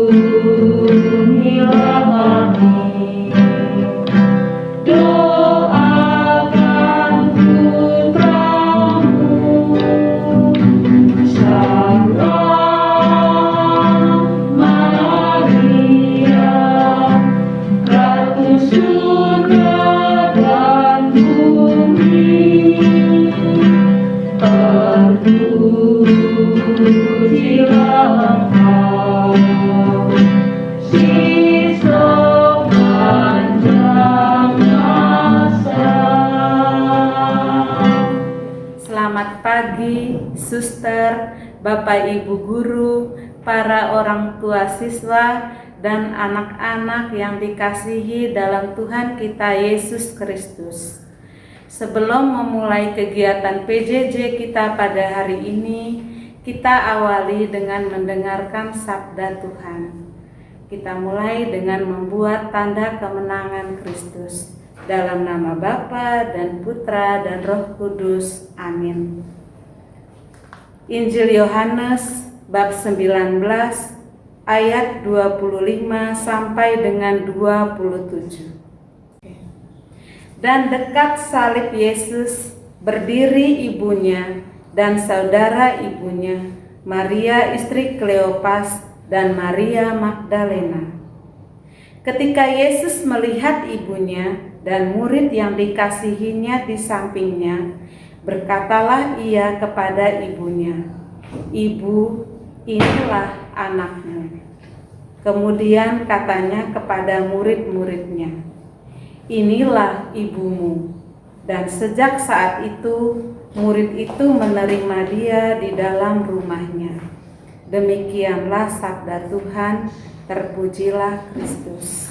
Lindungilah kami, doakan putramu, Salam Maria, Ratu surga dan bumi, terpujilah Engkau si sepanjang masa. Selamat pagi, suster, Bapak Ibu guru, para orang tua siswa, dan anak-anak yang dikasihi dalam Tuhan kita Yesus Kristus. Sebelum memulai kegiatan PJJ kita pada hari ini, kita awali dengan mendengarkan sabda Tuhan. Kita mulai dengan membuat tanda kemenangan Kristus. Dalam nama Bapa dan Putra dan Roh Kudus. Amin. Injil Yohanes bab 19 ayat 25 sampai dengan 27. Dan dekat salib Yesus berdiri ibunya dan saudara ibunya, Maria istri Kleopas dan Maria Magdalena. Ketika Yesus melihat ibunya dan murid yang dikasihinya di sampingnya, berkatalah ia kepada ibunya, "Ibu, inilah anakmu." Kemudian katanya kepada murid-muridnya, "Inilah ibumu." Dan sejak saat itu, murid itu menerima dia di dalam rumahnya. Demikianlah sabda Tuhan, terpujilah Kristus.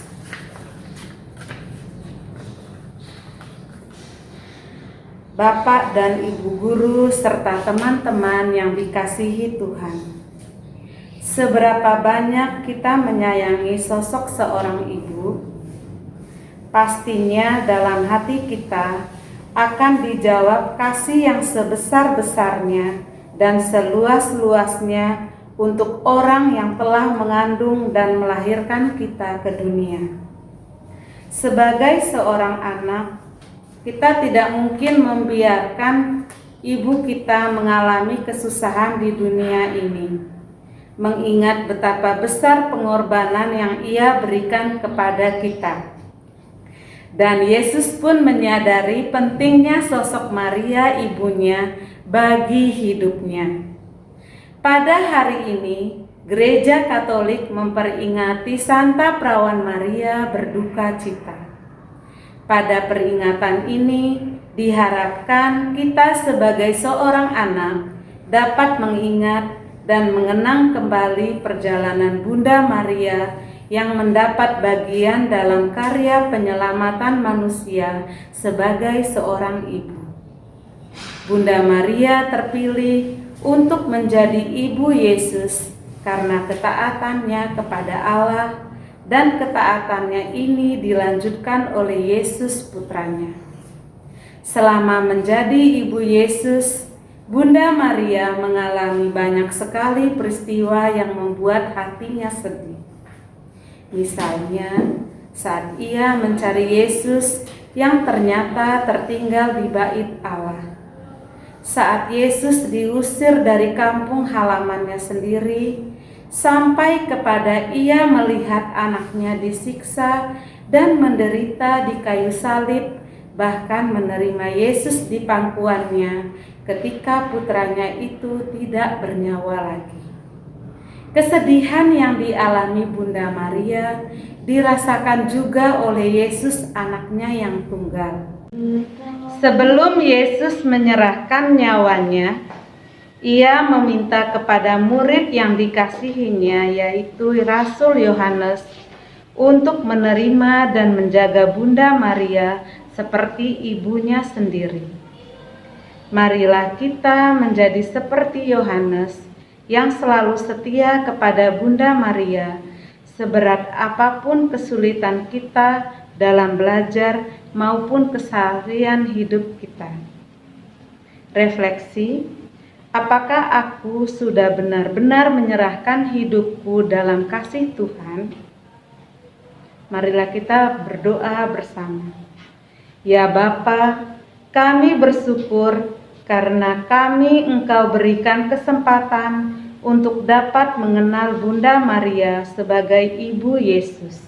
Bapak dan Ibu guru serta teman-teman yang dikasihi Tuhan, seberapa banyak kita menyayangi sosok seorang ibu? Pastinya dalam hati kita akan dijawab kasih yang sebesar-besarnya dan seluas-luasnya untuk orang yang telah mengandung dan melahirkan kita ke dunia. Sebagai seorang anak, kita tidak mungkin membiarkan ibu kita mengalami kesusahan di dunia ini, mengingat betapa besar pengorbanan yang ia berikan kepada kita. Dan Yesus pun menyadari pentingnya sosok Maria ibunya bagi hidupnya. Pada hari ini, Gereja Katolik memperingati Santa Perawan Maria berduka cita. Pada peringatan ini, diharapkan kita sebagai seorang anak dapat mengingat dan mengenang kembali perjalanan Bunda Maria yang mendapat bagian dalam karya penyelamatan manusia sebagai seorang ibu. Bunda Maria terpilih untuk menjadi ibu Yesus karena ketaatannya kepada Allah, dan ketaatannya ini dilanjutkan oleh Yesus putranya. Selama menjadi ibu Yesus, Bunda Maria mengalami banyak sekali peristiwa yang membuat hatinya sedih. Misalnya, saat ia mencari Yesus yang ternyata tertinggal di bait Allah. Saat Yesus diusir dari kampung halamannya sendiri, sampai kepada ia melihat anaknya disiksa dan menderita di kayu salib, bahkan menerima Yesus di pangkuannya ketika putranya itu tidak bernyawa lagi. Kesedihan yang dialami Bunda Maria dirasakan juga oleh Yesus anaknya yang tunggal. Sebelum Yesus menyerahkan nyawanya, ia meminta kepada murid yang dikasihinya, yaitu Rasul Yohanes, untuk menerima dan menjaga Bunda Maria seperti ibunya sendiri. Marilah kita menjadi seperti Yohanes yang selalu setia kepada Bunda Maria, seberat apapun kesulitan kita dalam belajar maupun keseharian hidup kita. Refleksi, Apakah aku sudah benar-benar menyerahkan hidupku dalam kasih Tuhan? Marilah kita berdoa bersama. Ya Bapa, kami bersyukur karena Engkau berikan kesempatan untuk dapat mengenal Bunda Maria sebagai Ibu Yesus.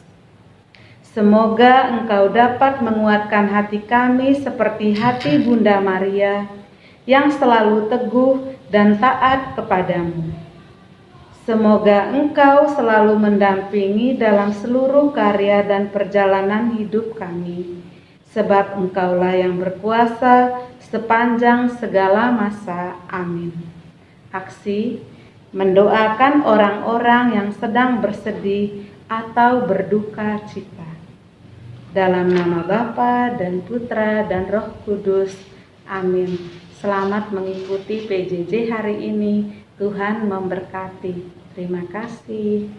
Semoga Engkau dapat menguatkan hati kami seperti hati Bunda Maria yang selalu teguh dan taat kepadamu. Semoga Engkau selalu mendampingi dalam seluruh karya dan perjalanan hidup kami, sebab Engkaulah yang berkuasa sepanjang segala masa. Amin. Aksi mendoakan orang-orang yang sedang bersedih atau berduka cita. Dalam nama Bapa dan Putra dan Roh Kudus. Amin. Selamat mengikuti PJJ hari ini. Tuhan memberkati. Terima kasih.